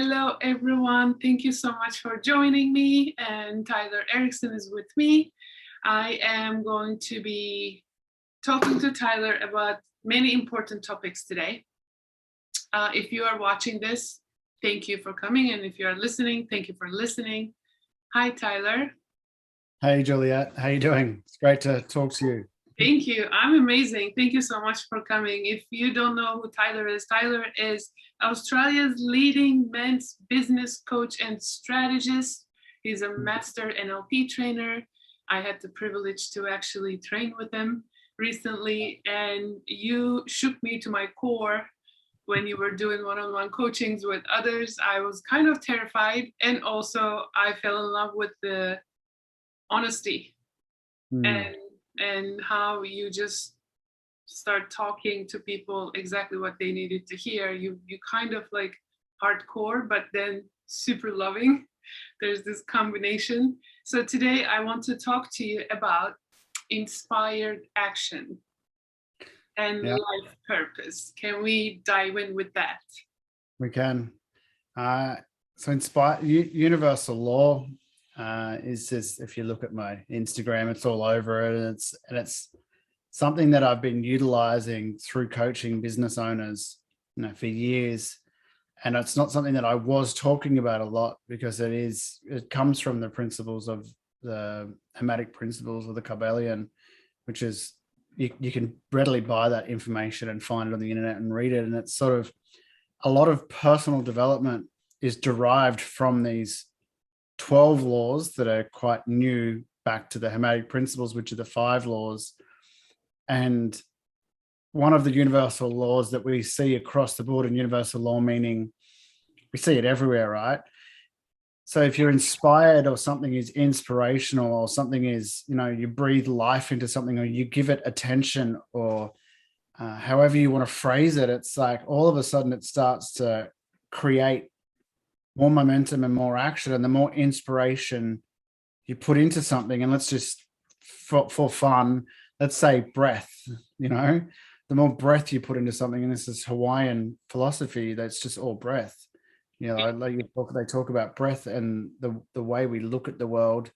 Hello, everyone. Thank you so much for joining me. And Tyler Erickson is with me. I am going to be talking to Tyler about many important topics today. If you are watching this, thank you for coming. And if you are listening, thank you for listening. Hi, Tyler. Hey, Juliet. How you doing? It's great to talk to you. Thank you. I'm amazing. Thank you so much for coming. If you don't know who Tyler is Australia's leading men's business coach and strategist. He's a master NLP trainer. I had the privilege to actually train with him recently, and you shook me to my core when you were doing one-on-one coachings with others. I was kind of terrified, and also I fell in love with the honesty and how you just start talking to people exactly what they needed to hear. You kind of like hardcore, but then super loving. There's this combination. So today I want to talk to you about inspired action and life purpose. Can we dive in with that? We can. So universal law is just, if you look at my Instagram, it's all over it, and it's something that I've been utilizing through coaching business owners, for years. And it's not something that I was talking about a lot because it comes from the principles of the Hermetic principles of the Kabbalion, which is you can readily buy that information and find it on the internet and read it. And it's sort of a lot of personal development is derived from these 12 laws that are quite new back to the Hermetic principles, which are the 5 laws. And one of the universal laws that we see across the board, and universal law meaning we see it everywhere, right? So if you're inspired, or something is inspirational, or something is, you breathe life into something, or you give it attention, or however you want to phrase it, it's like all of a sudden it starts to create more momentum and more action. And the more inspiration you put into something, and let's just for fun, let's say breath, the more breath you put into something, and this is Hawaiian philosophy, that's just all breath. They talk about breath, and the way we look at the world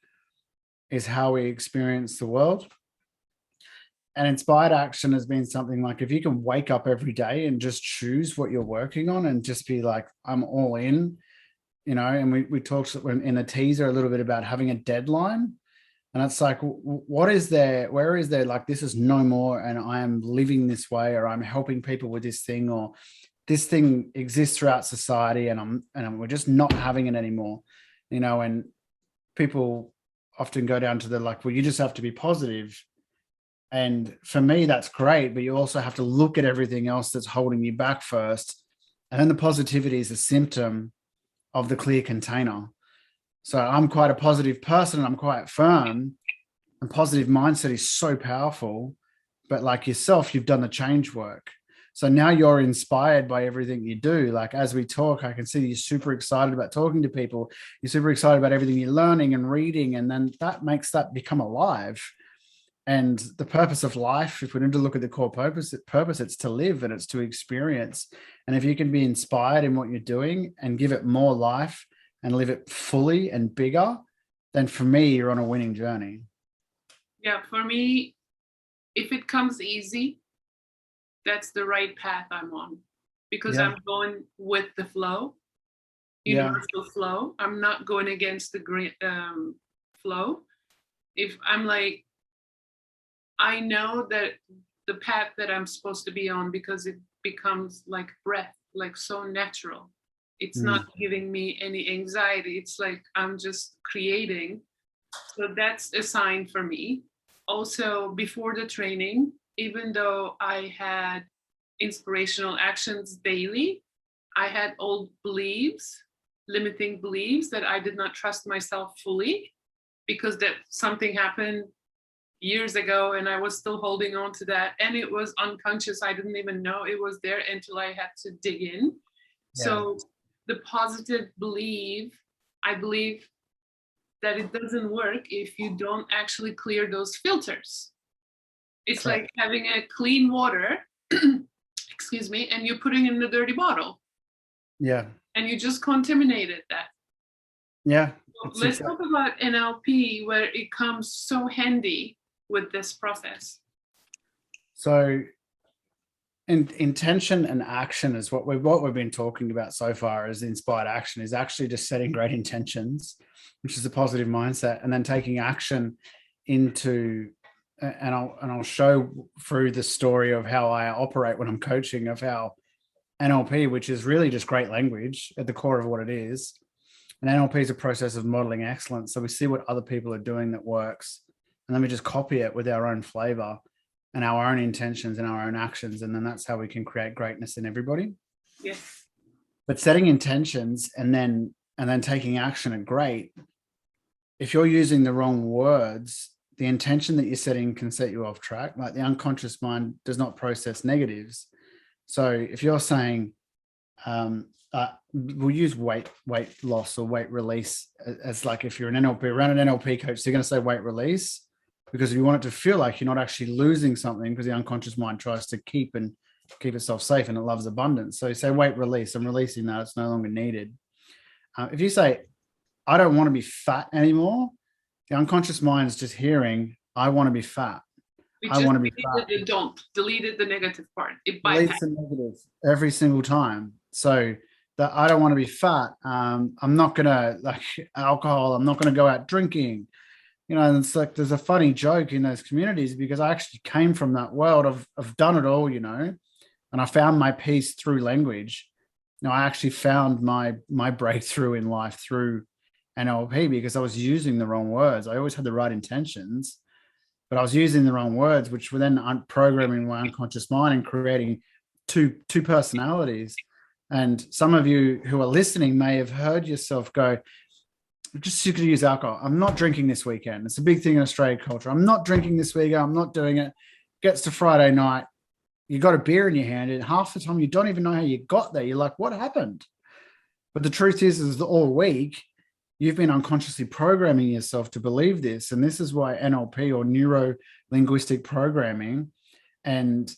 is how we experience the world. And inspired action has been something like, if you can wake up every day and just choose what you're working on and just be like, I'm all in, and we talked in a teaser a little bit about having a deadline. And it's like, where is there, like, this is no more, and I am living this way, or I'm helping people with this thing, or this thing exists throughout society, and we're just not having it anymore, and people often go down to the like, well, you just have to be positive. And for me, that's great, but you also have to look at everything else that's holding you back first. And then the positivity is a symptom of the clear container. So I'm quite a positive person, and I'm quite firm, and positive mindset is so powerful. But like yourself, you've done the change work. So now you're inspired by everything you do. Like, as we talk, I can see you're super excited about talking to people. You're super excited about everything you're learning and reading. And then that makes that become alive. And the purpose of life, if we need to look at the core purpose, it's to live, and it's to experience. And if you can be inspired in what you're doing and give it more life and live it fully and bigger, then for me, you're on a winning journey. Yeah, for me, if it comes easy, that's the right path I'm on, because I'm going with the flow, universal flow. I'm not going against the great flow. If I'm like, I know that the path that I'm supposed to be on, because it becomes like breath, like so natural. It's not giving me any anxiety. It's like I'm just creating. So that's a sign for me. Also, before the training, even though I had inspirational actions daily, I had old beliefs, limiting beliefs, that I did not trust myself fully, because that something happened years ago and I was still holding on to that, and it was unconscious. I didn't even know it was there until I had to dig in. So the positive I believe that it doesn't work if you don't actually clear those filters. It's like having a clean water excuse me, and you're putting in a dirty bottle. Yeah. And you just contaminated that. Yeah. So let's talk about NLP, where it comes so handy with this process. So intention and action is what we've been talking about so far. As inspired action is actually just setting great intentions, which is a positive mindset, and then taking action into, and I'll show through the story of how I operate when I'm coaching, of how NLP, which is really just great language at the core of what it is. And NLP is a process of modeling excellence. So we see what other people are doing that works, and then we just copy it with our own flavor and our own intentions and our own actions. And then that's how we can create greatness in everybody. Yes. But setting intentions and then taking action are great. If you're using the wrong words, the intention that you're setting can set you off track. Like the unconscious mind does not process negatives. So if you're saying, we'll use weight loss or weight release as like, if you're around an NLP coach, they're going to say weight release, because if you want it to feel like you're not actually losing something, because the unconscious mind tries to keep itself safe, and it loves abundance. So you say weight release, I'm releasing that, it's no longer needed. If you say, I don't want to be fat anymore, the unconscious mind is just hearing, I want to be fat. I want to be fat. Deleted the negative part. It deletes the negative every single time. So that I don't want to be fat. I'm not going to, like alcohol, I'm not going to go out drinking. You know, and it's like, there's a funny joke in those communities, because I actually came from that world. I've done it all, you know, and I found my peace through language. You know, I actually found my breakthrough in life through NLP, because I was using the wrong words. I always had the right intentions, but I was using the wrong words, which were then programming my unconscious mind and creating two personalities. And some of you who are listening may have heard yourself go, just you could use alcohol. I'm not drinking this weekend. It's a big thing in Australian culture. I'm not drinking this weekend. I'm not doing it. Gets to Friday night, you got a beer in your hand, and half the time you don't even know how you got there. You're like, what happened? But the truth is all week you've been unconsciously programming yourself to believe this. And this is why NLP, or neuro linguistic programming, and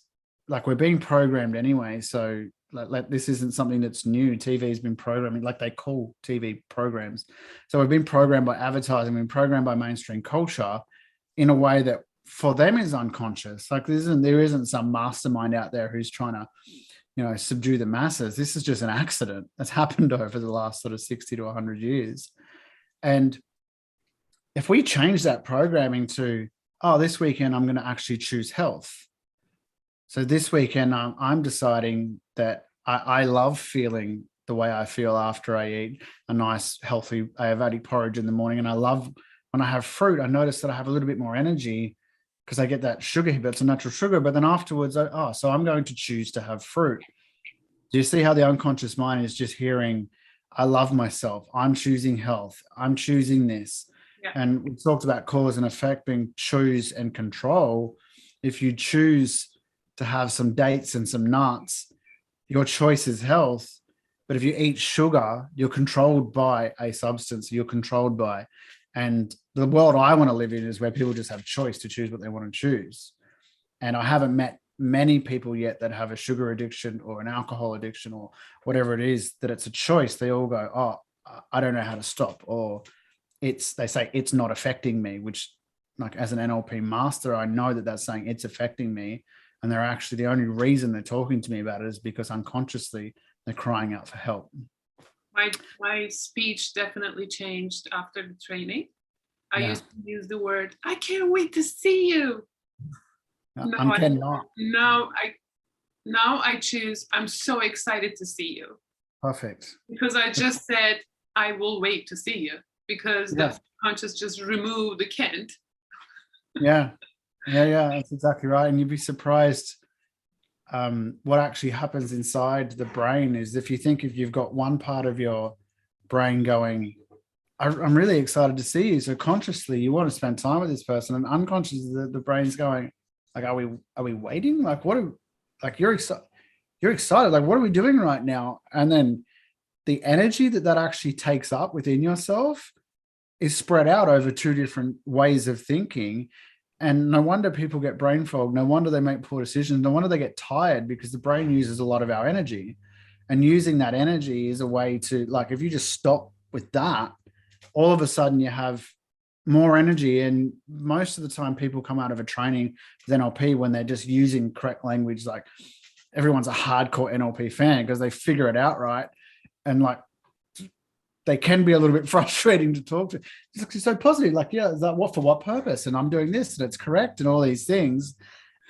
like we're being programmed anyway. So like this isn't something that's new. TV has been programming, like they call TV programs. So we've been programmed by advertising, we've been programmed by mainstream culture in a way that for them is unconscious. Like there isn't some mastermind out there who's trying to, you know, subdue the masses. This is just an accident that's happened over the last sort of 60 to 100 years. And if we change that programming to, oh, this weekend I'm going to actually choose health. So this weekend, I'm deciding that I love feeling the way I feel after I eat a nice, healthy Ayurvedic porridge in the morning. And I love when I have fruit, I notice that I have a little bit more energy because I get that sugar hit, but it's a natural sugar. But then afterwards, so I'm going to choose to have fruit. Do you see how the unconscious mind is just hearing, I love myself, I'm choosing health, I'm choosing this. Yeah. And we talked about cause and effect being choose and control. If you choose to have some dates and some nuts, your choice is health. But if you eat sugar, you're controlled by a substance, you're controlled by. And the world I want to live in is where people just have choice to choose what they want to choose. And I haven't met many people yet that have a sugar addiction or an alcohol addiction or whatever it is, that it's a choice. They all go, oh, I don't know how to stop. Or they say it's not affecting me, which, like, as an NLP master, I know that that's saying it's affecting me. And they're actually, the only reason they're talking to me about it is because unconsciously they're crying out for help. My speech definitely changed after the training. I used to use the word, I can't wait to see you. Now I choose, I'm so excited to see you. Perfect. Because I just said, I will wait to see you, because the conscious just removed the can't. Yeah, that's exactly right. And you'd be surprised what actually happens inside the brain is, if you've got one part of your brain going, I'm really excited to see you. So consciously you want to spend time with this person, and unconsciously the brain's going, like, are we waiting? Like, you're excited. Like, what are we doing right now? And then the energy that actually takes up within yourself is spread out over two different ways of thinking. And no wonder people get brain fog. No wonder they make poor decisions. No wonder they get tired, because the brain uses a lot of our energy. And using that energy is a way to, like, if you just stop with that, all of a sudden you have more energy. And most of the time people come out of a training with NLP when they're just using correct language. Like, everyone's a hardcore NLP fan because they figure it out right. And like, they can be a little bit frustrating to talk to. It's so positive. Like, yeah, is that what, for what purpose? And I'm doing this and it's correct and all these things.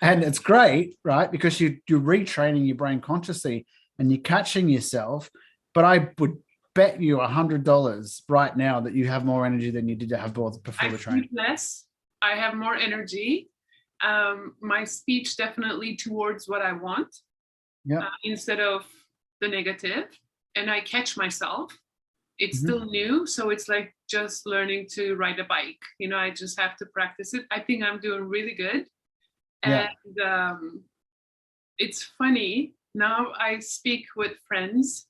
And it's great, right? Because you're retraining your brain consciously and you're catching yourself. But I would bet you $100 right now that you have more energy than you did to have before the training. Less. I have more energy. My speech definitely towards what I want, instead of the negative. And I catch myself. It's still new, so it's like just learning to ride a bike. You know, I just have to practice it. I think I'm doing really good. And it's funny, now I speak with friends.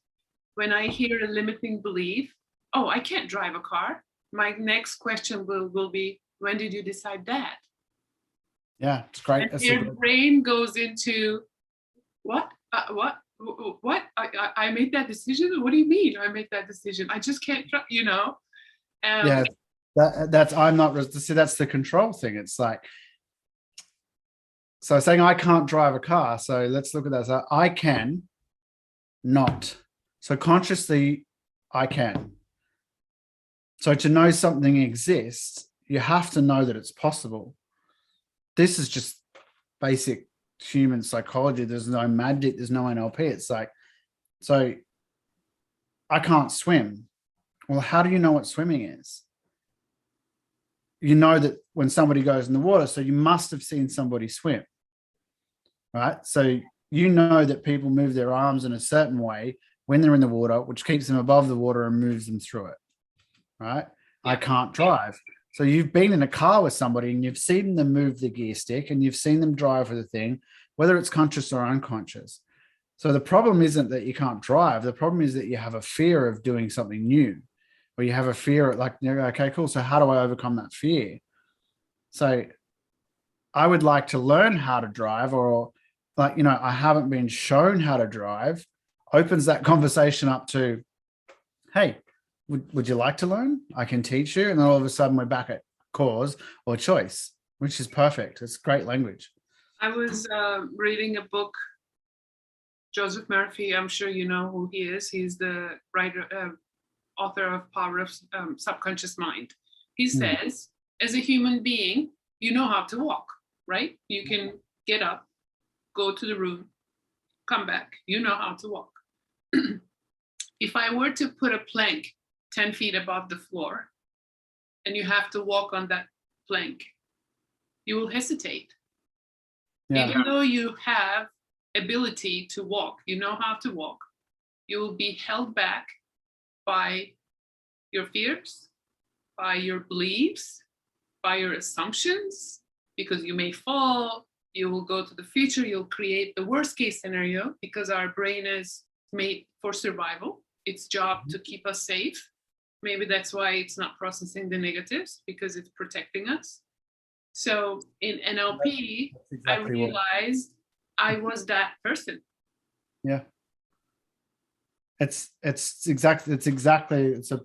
When I hear a limiting belief, oh, I can't drive a car, my next question will be, when did you decide that? Yeah, it's great. And your brain goes into, what? What? I made that decision? What do you mean I made that decision? I just can't, you know? Yeah, that's, I'm not, see, that's the control thing. It's like, so saying I can't drive a car. So let's look at that. So I can not. So consciously, I can. So to know something exists, you have to know that it's possible. This is just basic human psychology. There's no magic. There's no NLP. It's like, so I can't swim. Well, how do you know what swimming is? You know that when somebody goes in the water, so you must have seen somebody swim, right? So you know that people move their arms in a certain way when they're in the water, which keeps them above the water and moves them through it, right? I can't drive. So you've been in a car with somebody and you've seen them move the gear stick and you've seen them drive with the thing, whether it's conscious or unconscious. So the problem isn't that you can't drive. The problem is that you have a fear of doing something new, or you have a fear of, like, okay, cool. So how do I overcome that fear? So I would like to learn how to drive, or like, you know, I haven't been shown how to drive, opens that conversation up to, hey, would you like to learn? I can teach you. And then all of a sudden we're back at cause or choice, which is perfect. It's great language. I was reading a book, Joseph Murphy. I'm sure you know who he is. He's the writer, author of Power of Subconscious Mind. He says, as a human being, you know how to walk, right? You can get up, go to the room, come back. You know how to walk. If I were to put a plank 10 feet above the floor and you have to walk on that plank, you will hesitate. Even though you have ability to walk, you know how to walk, you will be held back by your fears, by your beliefs, by your assumptions, because you may fall, you will go to the future, you'll create the worst case scenario, because our brain is made for survival. Its job to keep us safe. Maybe that's why it's not processing the negatives, because it's protecting us. So in NLP, exactly, I realized I was that person. Yeah. It's a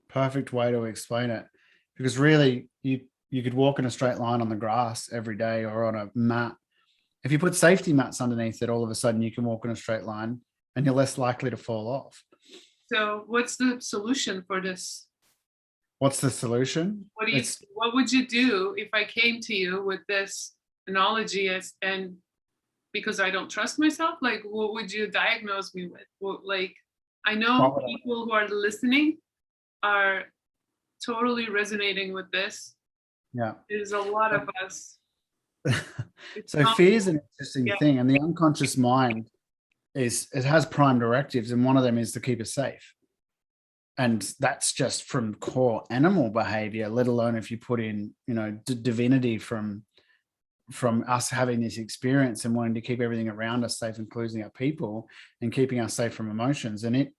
perfect way to explain it, because really you could walk in a straight line on the grass every day or on a mat. If you put safety mats underneath it, all of a sudden you can walk in a straight line and you're less likely to fall off. So what's the solution for this? What's the solution? What would you do if I came to you with this analogy and because I don't trust myself? Like, what would you diagnose me with? Well, like, I know people who are listening are totally resonating with this. Yeah. There's a lot of us. So fear is an interesting thing, and the unconscious mind it has prime directives, and one of them is to keep us safe. And that's just from core animal behavior, let alone if you put in, you know, divinity from us having this experience and wanting to keep everything around us safe, including our people, and keeping us safe from emotions. And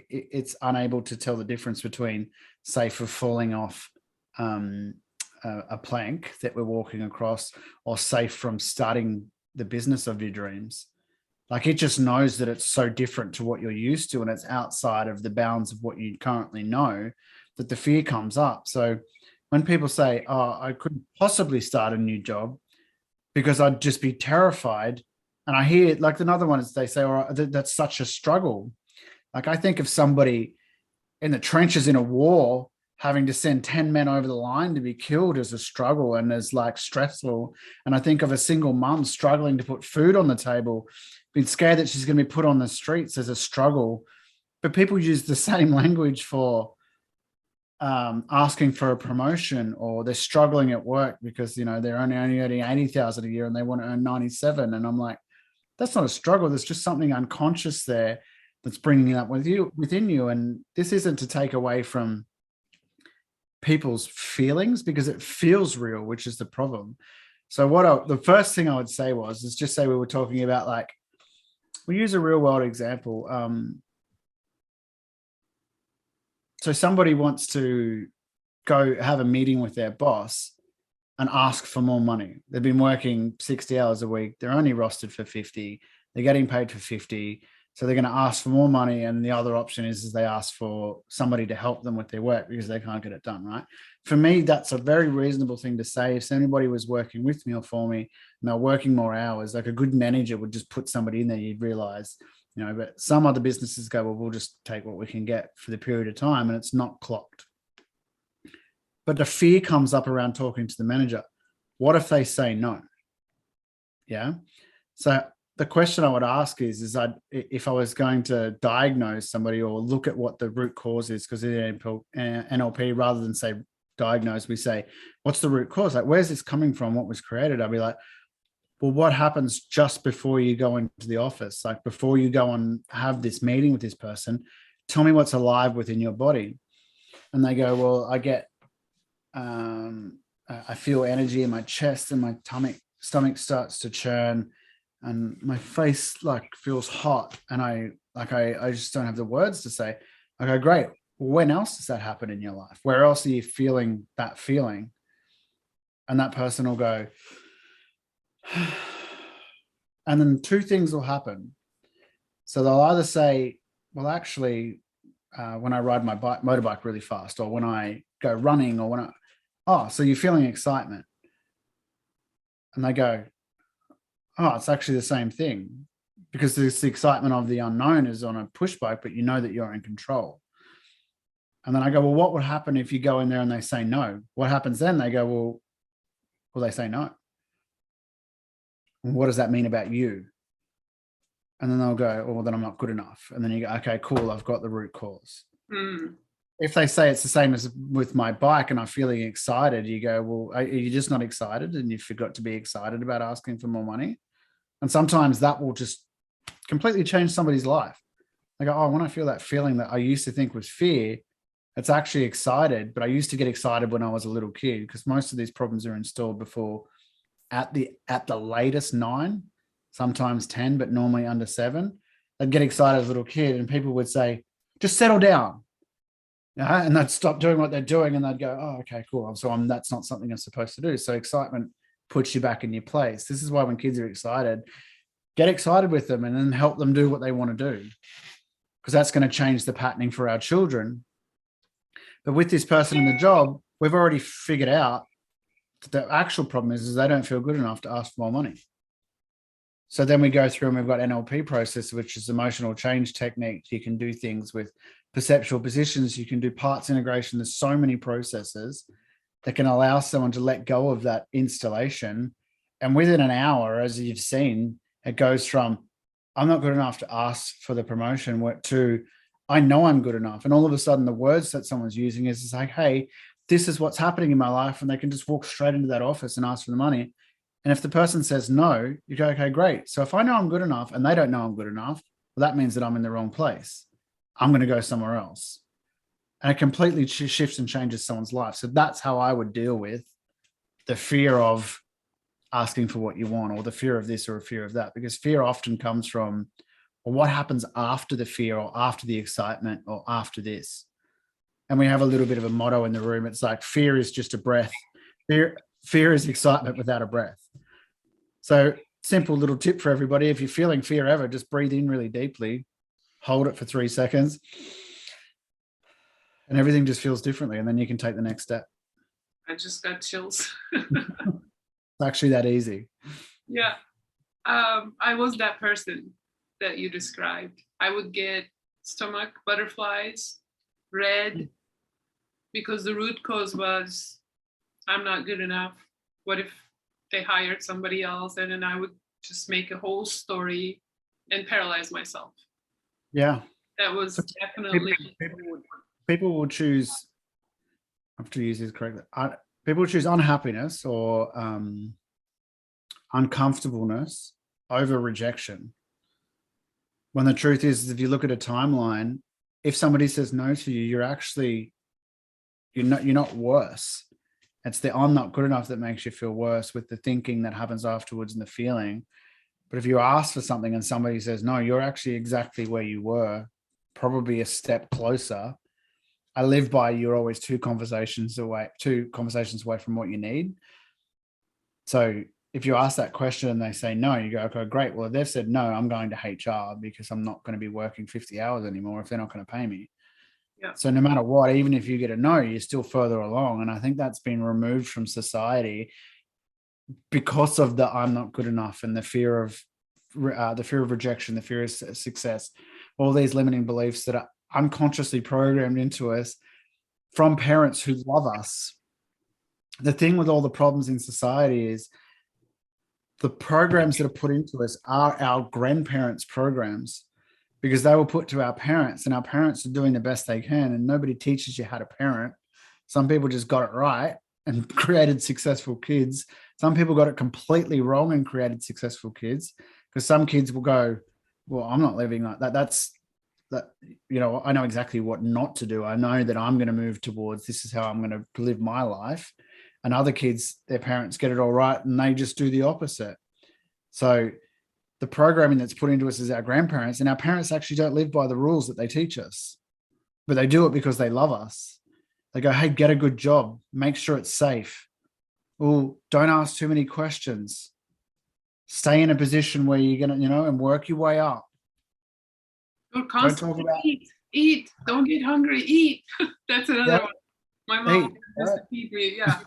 it's unable to tell the difference between safe of falling off a plank that we're walking across, or safe from starting the business of your dreams. Like it just knows that it's so different to what you're used to and it's outside of the bounds of what you currently know, that the fear comes up. So when people say, oh, I couldn't possibly start a new job because I'd just be terrified. And I hear like another one is they say, oh, that's such a struggle. Like I think of somebody in the trenches in a war having to send 10 men over the line to be killed as a struggle and as like stressful. And I think of a single mum struggling to put food on the table, being scared that she's going to be put on the streets as a struggle. But people use the same language for asking for a promotion, or they're struggling at work because, you know, they're only earning 80,000 a year and they want to earn 97. And I'm like, that's not a struggle. There's just something unconscious there that's bringing it up within you. And this isn't to take away from people's feelings because it feels real, which is the problem. So the first thing I would say is just say we were talking about, like, we use a real world example. So somebody wants to go have a meeting with their boss and ask for more money. They've been working 60 hours a week. They're only rostered for 50. They're getting paid for 50. So they're going to ask for more money. And the other option is they ask for somebody to help them with their work because they can't get it done, right? For me, that's a very reasonable thing to say. If anybody was working with me or for me and they're working more hours, like a good manager would just put somebody in there, you'd realize, you know, but some other businesses go, well, we'll just take what we can get for the period of time, and it's not clocked. But the fear comes up around talking to the manager. What if they say no? Yeah. So the question I would ask is if I was going to diagnose somebody or look at what the root cause is, because in NLP, rather than say diagnose, we say, what's the root cause? Like, where's this coming from? What was created? I'd be like, well, what happens just before you go into the office? Like before you go and have this meeting with this person, tell me what's alive within your body. And they go, well, I feel energy in my chest and my stomach starts to churn and my face like feels hot. And I just don't have the words to say. I go, great. When else does that happen in your life? Where else are you feeling that feeling? And that person will go, and then two things will happen. So they'll either say, well, actually, when I ride my motorbike really fast, or when I go running, or so you're feeling excitement. And they go, oh, it's actually the same thing, because there's the excitement of the unknown is on a push bike, but you know that you're in control. And then I go, well, what would happen if you go in there and they say no? What happens then? They go, well, they say no. What does that mean about you? And then they'll go, well, then I'm not good enough. And then you go, okay, cool, I've got the root cause. Mm. If they say it's the same as with my bike and I'm feeling excited, you go, well, are you just not excited and you forgot to be excited about asking for more money? And sometimes that will just completely change somebody's life. They go, oh, when I feel that feeling that I used to think was fear, it's actually excited, but I used to get excited when I was a little kid, because most of these problems are installed before at the latest 9, sometimes 10, but normally under 7. They'd get excited as a little kid and people would say, just settle down. And they'd stop doing what they're doing and they'd go, oh, okay, cool. So that's not something I'm supposed to do. So excitement puts you back in your place. This is why when kids are excited, get excited with them and then help them do what they want to do, because that's going to change the patterning for our children. But with this person in the job, we've already figured out that the actual problem is they don't feel good enough to ask for more money. So then we go through and we've got NLP process, which is emotional change technique. You can do things with perceptual positions. You can do parts integration. There's so many processes that can allow someone to let go of that installation. And within an hour, as you've seen, it goes from, I'm not good enough to ask for the promotion, to I know I'm good enough. And all of a sudden the words that someone's using is like, hey, this is what's happening in my life. And they can just walk straight into that office and ask for the money. And if the person says no, you go, okay, great. So if I know I'm good enough and they don't know I'm good enough, well, that means that I'm in the wrong place. I'm going to go somewhere else. And it completely shifts and changes someone's life. So that's how I would deal with the fear of asking for what you want, or the fear of this or a fear of that, because fear often comes from, well, what happens after the fear or after the excitement or after this? And we have a little bit of a motto in the room. It's like, fear is just a breath. Fear is excitement without a breath. So simple little tip for everybody. If you're feeling fear ever, just breathe in really deeply, hold it for 3 seconds, and everything just feels differently. And then you can take the next step. I just got chills. It's actually that easy. Yeah. I was that person that you described. I would get stomach butterflies, red, because the root cause was I'm not good enough. What if they hired somebody else? And then I would just make a whole story and paralyze myself. Yeah. That was definitely. People will choose, I have to use this correctly. People choose unhappiness or uncomfortableness over rejection. When the truth is, if you look at a timeline, if somebody says no to you, you're not worse. It's the I'm not good enough that makes you feel worse, with the thinking that happens afterwards and the feeling. But if you ask for something and somebody says no, you're actually exactly where you were, probably a step closer. I live by you're always two conversations away from what you need. So if you ask that question and they say no, you go, okay, great. Well, if they've said no, I'm going to HR because I'm not going to be working 50 hours anymore if they're not going to pay me. Yeah. So no matter what, even if you get a no, you're still further along. And I think that's been removed from society because of the I'm not good enough and the fear of rejection, the fear of success, all these limiting beliefs that are unconsciously programmed into us from parents who love us. The thing with all the problems in society is the programs that are put into us are our grandparents' programs, because they were put to our parents, and our parents are doing the best they can, and nobody teaches you how to parent. Some people just got it right and created successful kids. Some people got it completely wrong and created successful kids, because some kids will go, well, I'm not living like that. I know exactly what not to do. I know that I'm going to move towards, this is how I'm going to live my life. And other kids, their parents get it all right and they just do the opposite. So the programming that's put into us as our grandparents, and our parents actually don't live by the rules that they teach us, but they do it because they love us. They go, hey, get a good job, make sure it's safe. Oh, don't ask too many questions. Stay in a position where you're going to, and work your way up. Don't talk about eat. Don't get hungry. Eat. That's another one. My mom used to feed me. Yeah.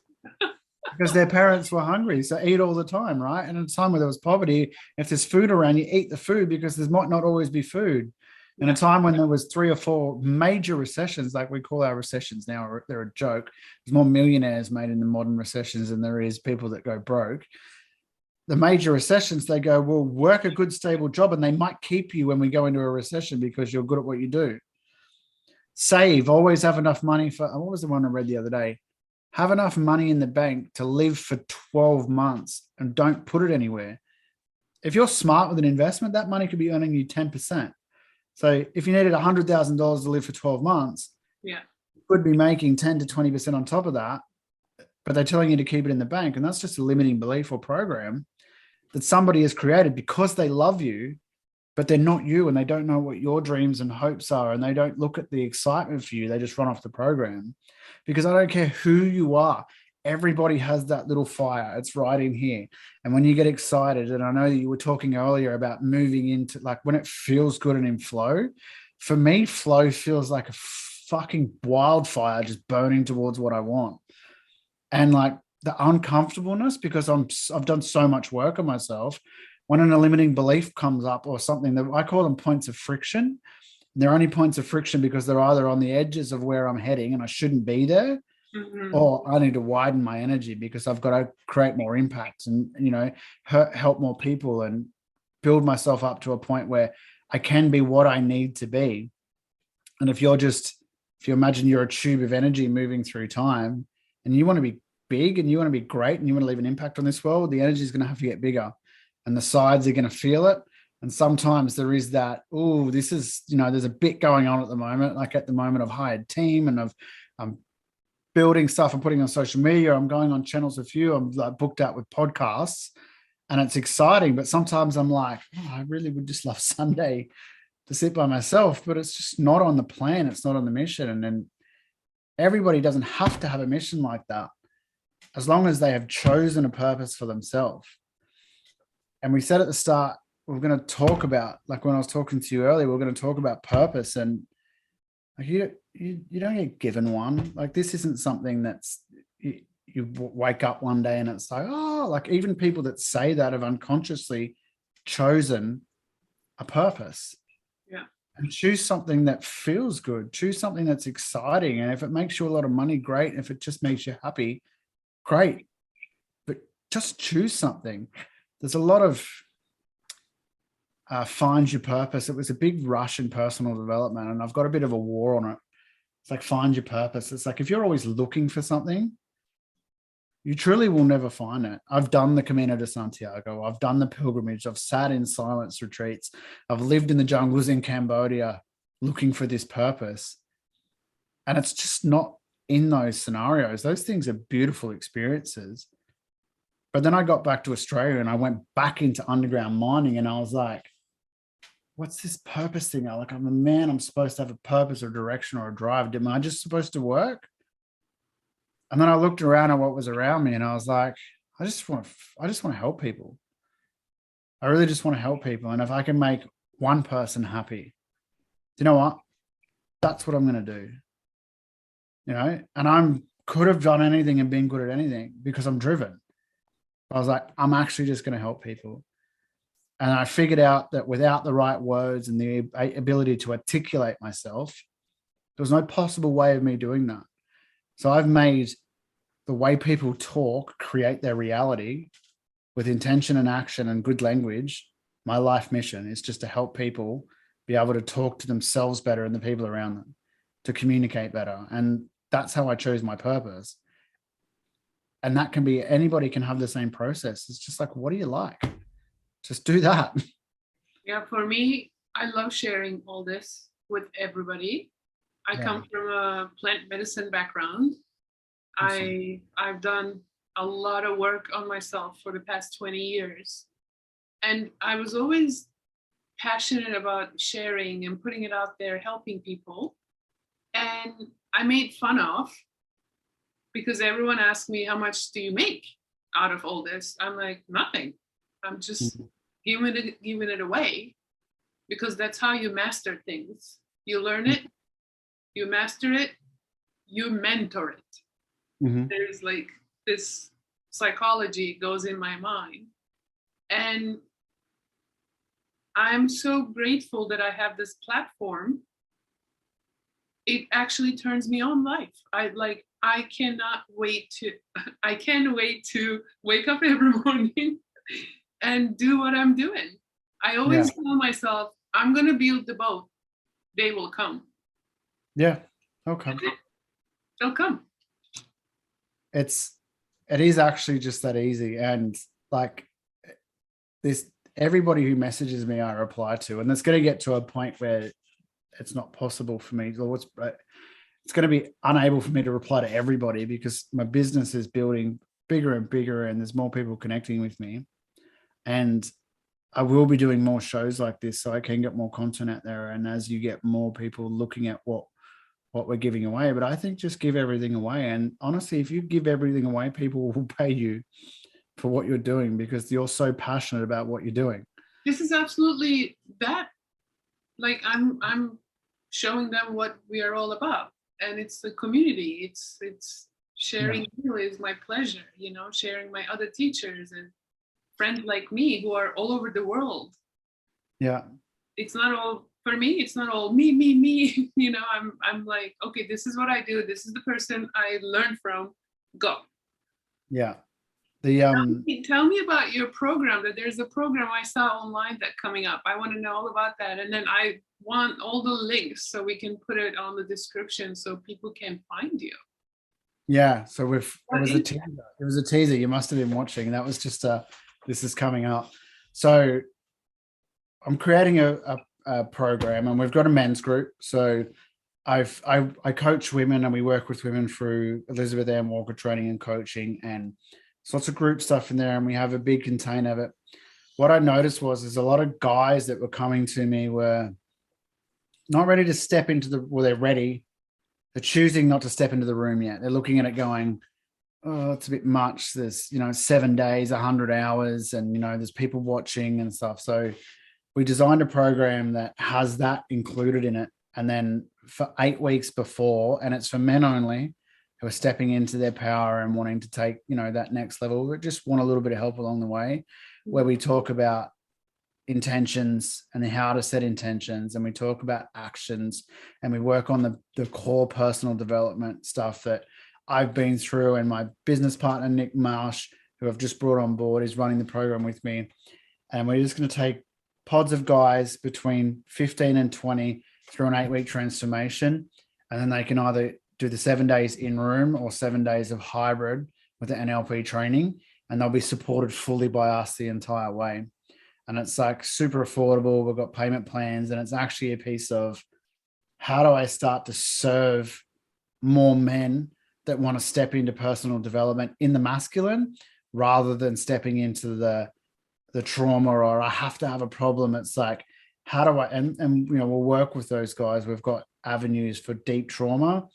Because their parents were hungry, so eat all the time, right? And at a time where there was poverty, if there's food around, you eat the food because there might not always be food. In a time when there was 3 or 4 major recessions, like we call our recessions now, they're a joke. There's more millionaires made in the modern recessions than there is people that go broke. The major recessions, they go, well, work a good, stable job, and they might keep you when we go into a recession because you're good at what you do. Save, always have enough money for, what was the one I read the other day? Have enough money in the bank to live for 12 months and don't put it anywhere. If you're smart with an investment, that money could be earning you 10%. So if you needed $100,000 to live for 12 months, you could be making 10 to 20% on top of that, but they're telling you to keep it in the bank. And that's just a limiting belief or program that somebody has created because they love you, but they're not you, and they don't know what your dreams and hopes are, and they don't look at the excitement for you. They just run off the program. Because I don't care who you are, everybody has that little fire. It's right in here. And when you get excited, and I know that you were talking earlier about moving into, like, when it feels good and in flow, for me, flow feels like a fucking wildfire just burning towards what I want. And like the uncomfortableness, because I've done so much work on myself, when a limiting belief comes up or something, that I call them points of friction. They're only points of friction because they're either on the edges of where I'm heading and I shouldn't be there, or I need to widen my energy because I've got to create more impact and, help more people and build myself up to a point where I can be what I need to be. And if you imagine you're a tube of energy moving through time and you want to be big and you want to be great and you want to leave an impact on this world, the energy is going to have to get bigger and the sides are going to feel it. And sometimes there is that, there's a bit going on at the moment. Like at the moment, I've hired a team and I'm building stuff. I'm putting on social media. I'm going on channels with you. I'm like booked out with podcasts and it's exciting. But sometimes I'm like, I really would just love Sunday to sit by myself, but it's just not on the plan. It's not on the mission. And then everybody doesn't have to have a mission like that as long as they have chosen a purpose for themselves. And we said at the start, we're going to talk about, like when I was talking to you earlier, we're going to talk about purpose. And like you don't get given one. Like this isn't something that's, you wake up one day and it's like, oh, like even people that say that have unconsciously chosen a purpose. Yeah. And choose something that feels good, choose something that's exciting. And if it makes you a lot of money, great. If it just makes you happy, great. But just choose something. There's a lot of find your purpose. It was a big rush in personal development, and I've got a bit of a war on it. It's like find your purpose. It's like if you're always looking for something, you truly will never find it. I've done the Camino de Santiago. I've done the pilgrimage. I've sat in silence retreats. I've lived in the jungles in Cambodia looking for this purpose. And it's just not in those scenarios. Those things are beautiful experiences. But then I got back to Australia and I went back into underground mining, and I was like, what's this purpose thing? Like, I'm a man. I'm supposed to have a purpose or direction or a drive. Am I just supposed to work? And then I looked around at what was around me and I was like, I just want to help people. I really just want to help people. And if I can make one person happy, you know what? That's what I'm going to do. You know, and could have done anything and been good at anything because I'm driven. I was like, I'm actually just going to help people. And I figured out that without the right words and the ability to articulate myself, there was no possible way of me doing that. So I've made the way people talk create their reality with intention and action and good language. My life mission is just to help people be able to talk to themselves better and the people around them, to communicate better. And that's how I chose my purpose. And that can be, anybody can have the same process. It's just like, what do you like? Just do that. Yeah, for me, I love sharing all this with everybody. I come from a plant medicine background. Awesome. I've done a lot of work on myself for the past 20 years. And I was always passionate about sharing and putting it out there, helping people. And I made fun of, because everyone asked me, how much do you make out of all this? I'm like, nothing. I'm just giving it away, because that's how you master things. You learn it, you master it, you mentor it. There's like this psychology goes in my mind. And I'm so grateful that I have this platform. It actually turns me on life. I can't wait to wake up every morning and do what I'm doing. I always tell myself, I'm going to build the boat. They will come. Yeah. Okay. They'll come. It is actually just that easy. And like this, everybody who messages me, I reply to, and it's going to get to a point where it's not possible for me. It's going to be unable for me to reply to everybody, because my business is building bigger and bigger and there's more people connecting with me. And I will be doing more shows like this so I can get more content out there. And as you get more people looking at what we're giving away, but I think just give everything away. And honestly, if you give everything away, people will pay you for what you're doing because you're so passionate about what you're doing. This is absolutely that. Like I'm showing them what we are all about. And it's the community. It's sharing you is my pleasure, you know, sharing my other teachers and friends like me who are all over the world. Yeah. It's not all, for me, it's not all me, you know, I'm like, okay, this is what I do. This is the person I learned from. Go. Yeah. Tell me about your program. That there's a program I saw online that coming up. I want to know all about that. And then I want all the links so we can put it on the description so people can find you. Yeah. So it was a teaser. It was a teaser. You must have been watching. That was just this is coming up. So I'm creating a program, and we've got a men's group. So I coach women, and we work with women through Elizabeth Ann Walker training and coaching, and lots of group stuff in there. And we have a big container. But what I noticed was there's a lot of guys that were coming to me were not ready to step into they're ready. They're choosing not to step into the room yet. They're looking at it going, oh, it's a bit much. There's, 7 days, 100 hours, and, there's people watching and stuff. So we designed a program that has that included in it. And then for 8 weeks before, and it's for men only who are stepping into their power and wanting to take, that next level. We just want a little bit of help along the way, where we talk about intentions and how to set intentions, and we talk about actions, and we work on the core personal development stuff that I've been through, and my business partner Nick Marsh, who I've just brought on board, is running the program with me. And we're just going to take pods of guys between 15 and 20 through an 8-week transformation, and then they can either do the 7 days in room or 7 days of hybrid with the NLP training, and they'll be supported fully by us the entire way. And it's like super affordable. We've got payment plans, and it's actually a piece of how do I start to serve more men that want to step into personal development in the masculine, rather than stepping into the trauma, or I have to have a problem. It's like, how do I, and we'll work with those guys. We've got avenues for deep trauma,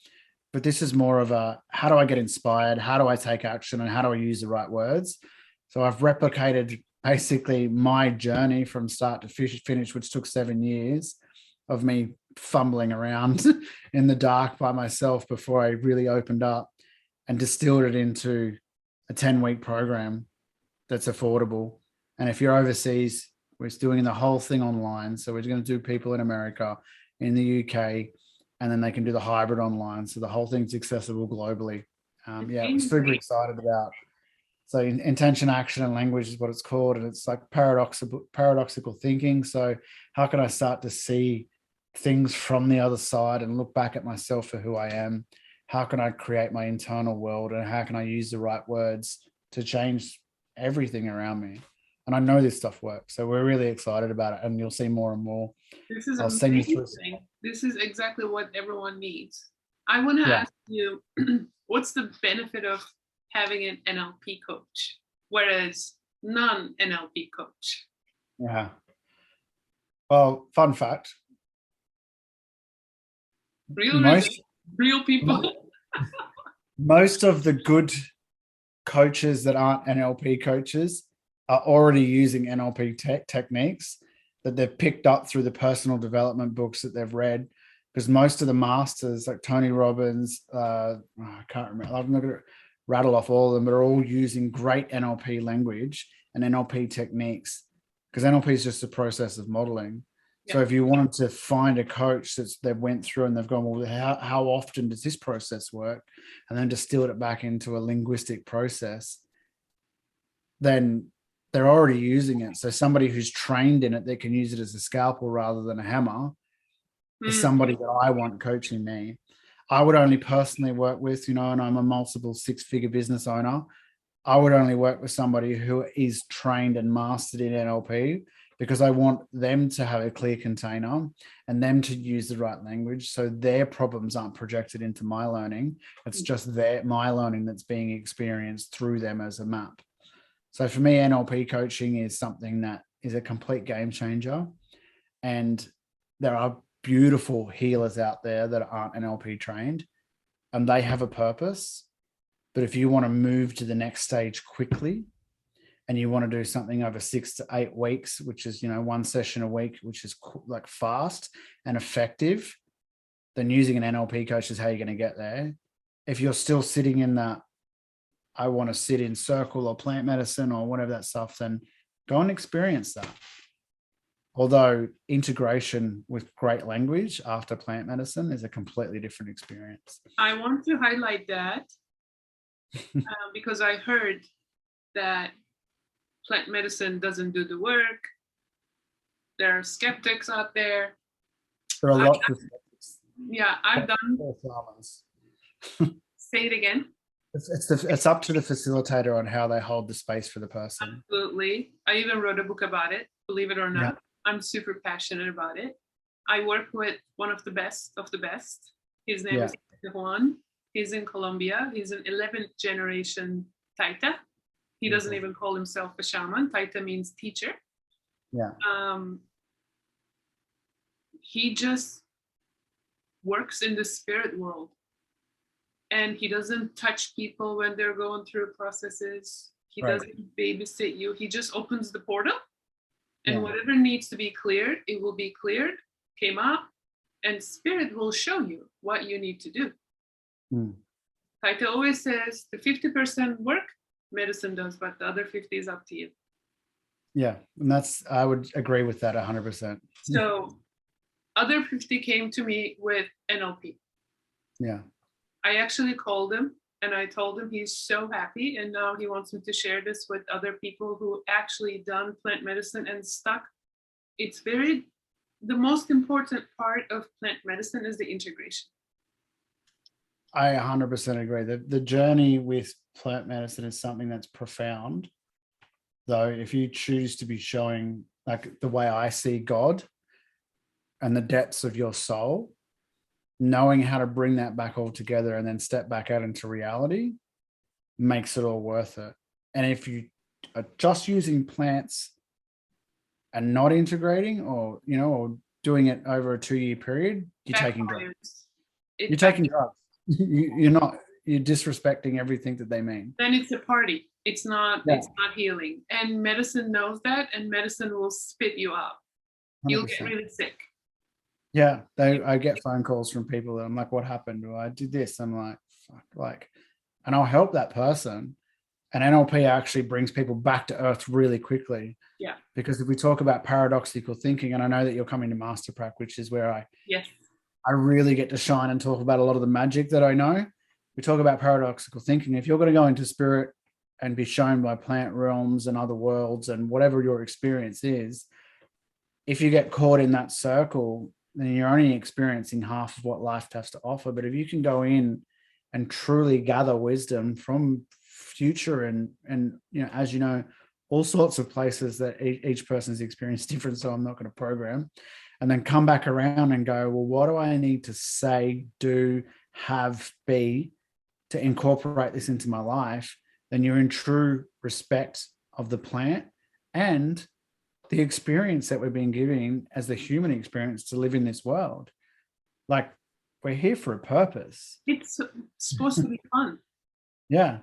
but this is more of a, how do I get inspired? How do I take action? And how do I use the right words? So I've replicated basically my journey from start to finish, which took 7 years of me fumbling around in the dark by myself before I really opened up, and distilled it into a 10-week program that's affordable. And if you're overseas, we're doing the whole thing online. So we're going to do people in America, in the UK, and then they can do the hybrid online. So the whole thing's accessible globally. We're super excited about. So intention, action, and language is what it's called. And it's like paradoxical thinking. So how can I start to see things from the other side and look back at myself for who I am? How can I create my internal world? And how can I use the right words to change everything around me? And I know this stuff works. So we're really excited about it. And you'll see more and more. This is amazing. This is exactly what everyone needs. I want to ask you, what's the benefit of having an NLP coach, whereas non-NLP coach? Yeah. Well, fun fact. Real people. Most of the good coaches that aren't NLP coaches are already using NLP techniques that they've picked up through the personal development books that they've read. Because most of the masters, like Tony Robbins, I can't remember, I'm not going to rattle off all of them, but are all using great NLP language and NLP techniques, because NLP is just a process of modeling. Yeah. So if you wanted to find a coach they've went through and they've gone, well, how often does this process work? And then distilled it back into a linguistic process, then they're already using it. So somebody who's trained in it, they can use it as a scalpel rather than a hammer, is somebody that I want coaching me. I would only personally work with, and I'm a multiple 6-figure business owner. I would only work with somebody who is trained and mastered in NLP, because I want them to have a clear container and them to use the right language, so their problems aren't projected into my learning. It's just my learning that's being experienced through them as a map. So for me, NLP coaching is something that is a complete game changer. And there are beautiful healers out there that aren't NLP trained, and they have a purpose. But if you want to move to the next stage quickly, and you want to do something over 6 to 8 weeks, which is, one session a week, which is like fast and effective, then using an NLP coach is how you're going to get there. If you're still sitting in that, I want to sit in circle or plant medicine or whatever that stuff, then go and experience that. Although integration with great language after plant medicine is a completely different experience. I want to highlight that because I heard that plant medicine doesn't do the work. There are skeptics out there. There are lots of skeptics. Yeah, I've done. Say it again. It's up to the facilitator on how they hold the space for the person. Absolutely. I even wrote a book about it, believe it or not. Yeah. I'm super passionate about it. I work with one of the best of the best. His name is Juan. He's in Colombia. He's an 11th generation Taita. He doesn't even call himself a shaman. Taita means teacher. Yeah. He just works in the spirit world. and he doesn't touch people when they're going through processes. He Right. doesn't babysit you. He just opens the portal, and Yeah. whatever needs to be cleared, it will be cleared, came up, and spirit will show you what you need to do. Taita always says the 50% work medicine does, but the other 50 is up to you. Yeah, and I would agree with that 100%. So other 50 came to me with NLP. Yeah. I actually called him and I told him he's so happy, and now he wants me to share this with other people who actually done plant medicine and stuck. It's the most important part of plant medicine is the integration. I 100% agree. The journey with plant medicine is something that's profound. Though, if you choose to be showing, like the way I see God and the depths of your soul, knowing how to bring that back all together and then step back out into reality makes it all worth it. And if you are just using plants and not integrating, or or doing it over a 2-year period, you're taking drugs. You're taking drugs. You're disrespecting everything that they mean. Then it's a party. It's not healing. And medicine knows that, and medicine will spit you out. 100%. You'll get really sick. Yeah, I get phone calls from people that I'm like, what happened? Well, I did this. I'm like, fuck, and I'll help that person. And NLP actually brings people back to earth really quickly. Yeah. Because if we talk about paradoxical thinking, and I know that you're coming to Master Prac, which is where I really get to shine and talk about a lot of the magic that I know. We talk about paradoxical thinking. If you're going to go into spirit and be shown by plant realms and other worlds and whatever your experience is, if you get caught in that circle, then you're only experiencing half of what life has to offer. But if you can go in and truly gather wisdom from future and as you know, all sorts of places that each person's experience is different, so I'm not going to program, and then come back around and go, well, what do I need to say, do, have, be to incorporate this into my life? Then you're in true respect of the plant and the experience that we're being given as the human experience to live in this world. Like, we're here for a purpose. It's supposed to be fun. Yeah,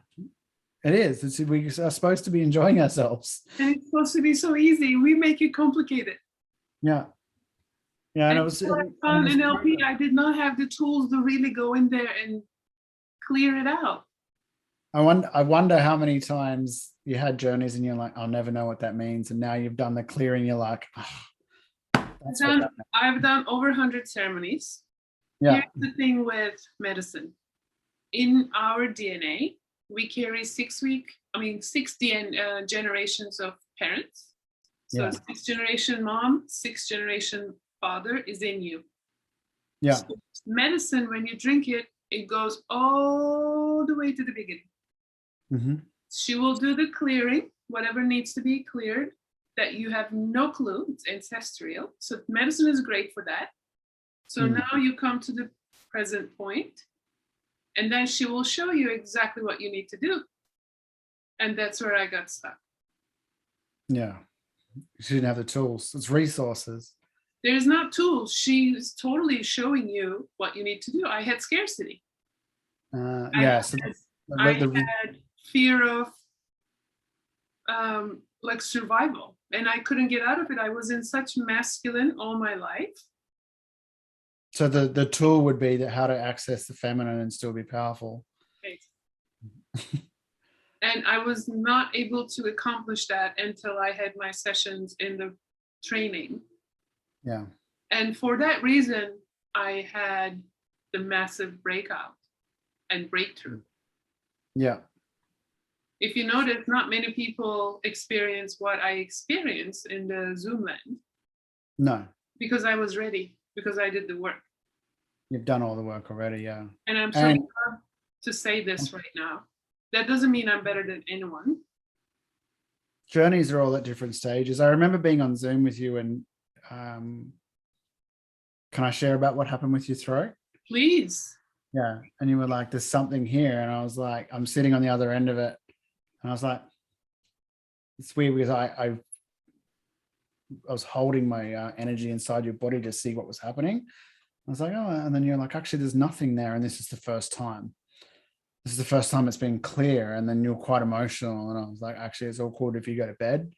it is. We are supposed to be enjoying ourselves. And it's supposed to be so easy. We make it complicated. Yeah. Yeah, and it was fun in NLP. I did not have the tools to really go in there and clear it out. I wonder how many times you had journeys and you're like, I'll never know what that means. And now you've done the clearing. You're like, I've done over 100 ceremonies. Yeah. Here's the thing with medicine. In our DNA, we carry 6 generations of parents. So 6th generation mom, 6th generation father is in you. Yeah. So medicine, when you drink it, it goes all the way to the beginning. Mm-hmm. She will do the clearing, whatever needs to be cleared, that you have no clue. It's ancestral. So medicine is great for that. So now you come to the present point, and then she will show you exactly what you need to do. And that's where I got stuck. Yeah. She didn't have the tools. It's resources. There's not tools. She's totally showing you what you need to do. I had scarcity. I had fear of like survival, and I couldn't get out of it. I was in such masculine all my life. So the tool would be that how to access the feminine and still be powerful. Okay. And I was not able to accomplish that until I had my sessions in the training. Yeah. And for that reason, I had the massive breakout and breakthrough. Yeah. If you notice, not many people experience what I experienced in the Zoom land. No. Because I was ready, because I did the work. You've done all the work already, yeah. And I'm so proud to say this right now. That doesn't mean I'm better than anyone. Journeys are all at different stages. I remember being on Zoom with you, and can I share about what happened with your throat? Please. Yeah. And you were like, there's something here. And I was like, I'm sitting on the other end of it. And I was like, it's weird because I was holding my energy inside your body to see what was happening. I was like, oh, and then you're like, actually, there's nothing there. And this is the first time. this is the first time it's been clear. And then you're quite emotional. And I was like, actually, it's all cool if you go to bed.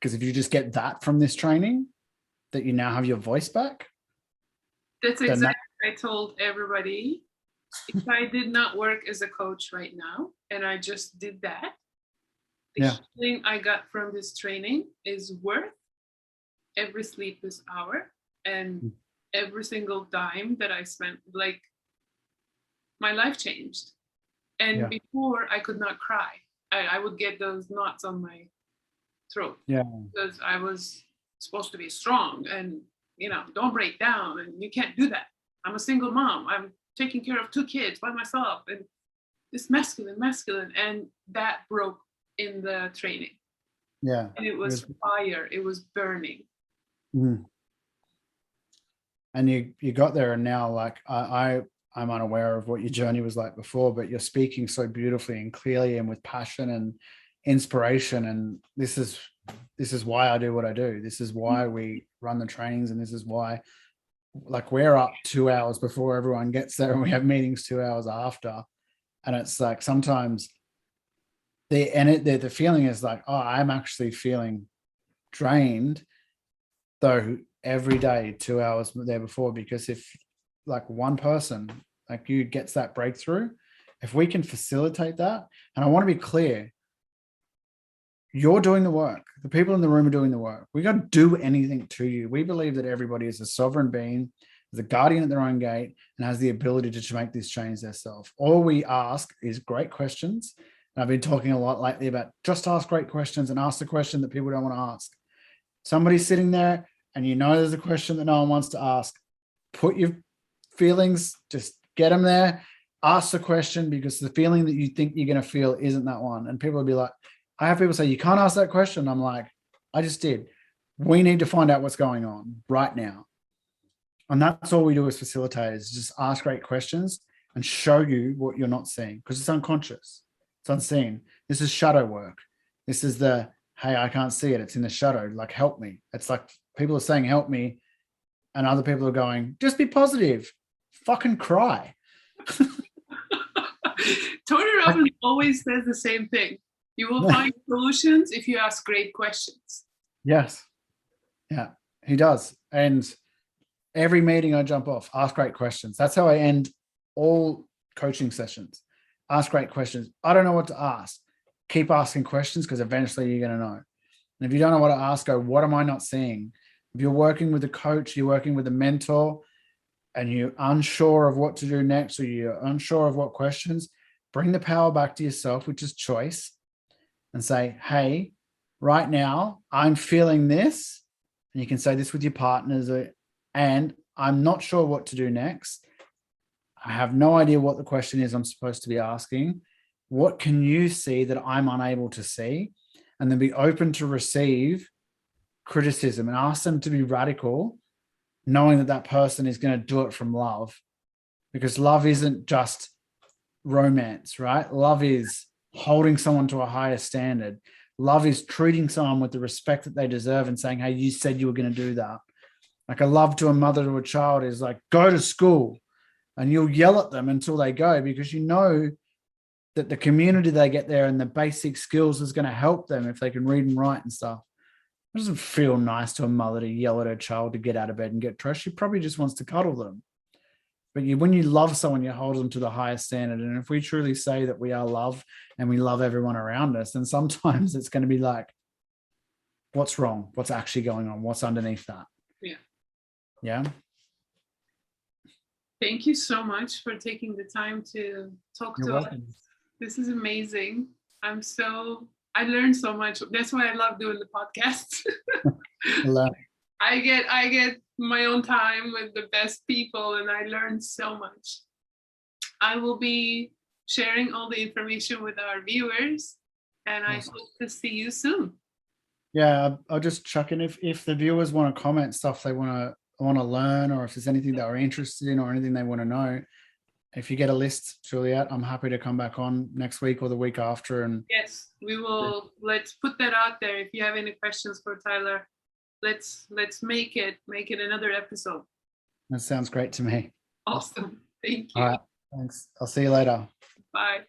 Because if you just get that from this training, that you now have your voice back. That's exactly what I told everybody. If I did not work as a coach right now, and I just did that, the healing I got from this training is worth every sleepless hour and every single dime that I spent. Like, my life changed. And before, I could not cry. I would get those knots on my throat. Because I was supposed to be strong and, don't break down, and you can't do that. I'm a single mom. I'm taking care of 2 kids by myself, and this masculine, and that broke in the training. And it was fire. It was burning. And you got there, and now, like, I'm unaware of what your journey was like before, but you're speaking so beautifully and clearly and with passion and inspiration. And this is why I do what I do. This is why we run the trainings, and this is why, like, we're up 2 hours before everyone gets there, and we have meetings 2 hours after. And it's like, sometimes the feeling is like, oh, I'm actually feeling drained, though, every day 2 hours there before. Because if, like, one person like you gets that breakthrough, if we can facilitate that, and I want to be clear, you're doing the work. The people in the room are doing the work. We don't do anything to you. We believe that everybody is a sovereign being, is a guardian at their own gate, and has the ability to make this change themselves. All we ask is great questions. And I've been talking a lot lately about just ask great questions, and ask the question that people don't want to ask. Somebody's sitting there and there's a question that no one wants to ask. Put your feelings, just get them there, ask the question, because the feeling that you think you're going to feel isn't that one. And people will be like, I have people say, you can't ask that question. I'm like, I just did. We need to find out what's going on right now. And that's all we do as facilitators, just ask great questions and show you what you're not seeing, because it's unconscious. It's unseen. This is shadow work. This is the, hey, I can't see it. It's in the shadow. Like, help me. It's like people are saying, help me. And other people are going, just be positive. Fucking cry. Tony Robbins always says the same thing. You will find solutions if you ask great questions. Yes. Yeah, he does. And every meeting I jump off, ask great questions. That's how I end all coaching sessions. Ask great questions. I don't know what to ask. Keep asking questions, because eventually you're going to know. And if you don't know what to ask, go, what am I not seeing? If you're working with a coach, you're working with a mentor, and you're unsure of what to do next, or you're unsure of what questions, bring the power back to yourself, which is choice, and say, hey, right now I'm feeling this. And you can say this with your partners, and I'm not sure what to do next. I have no idea what the question is I'm supposed to be asking. What can you see that I'm unable to see? And then be open to receive criticism, and ask them to be radical, knowing that that person is going to do it from love, because love isn't just romance, right? Love is holding someone to a higher standard. Love is treating someone with the respect that they deserve and saying, hey, you said you were going to do that. Like, a love to a mother to a child is like, go to school, and you'll yell at them until they go, because you know that the community they get there and the basic skills is going to help them if they can read and write and stuff. It doesn't feel nice to a mother to yell at her child to get out of bed and get dressed. She probably just wants to cuddle them. But when you love someone, you hold them to the highest standard. And if we truly say that we are love and we love everyone around us, then sometimes it's going to be like, what's wrong? What's actually going on? What's underneath that? Yeah. Yeah. Thank you so much for taking the time to talk You're to welcome. us. This is amazing. I learned so much. That's why I love doing the podcast. I get my own time with the best people, and I learned so much. I will be sharing all the information with our viewers, and I hope to see you soon. Yeah, I'll just chuck in if the viewers want to comment stuff they want to learn, or if there's anything that we're interested in or anything they want to know. If you get a list, Juliet, I'm happy to come back on next week or the week after. And yes, we will. Let's put that out there. If you have any questions for Tyler, let's make it another episode. That sounds great to me. Awesome. Thank you. All right. Thanks. I'll see you later. Bye.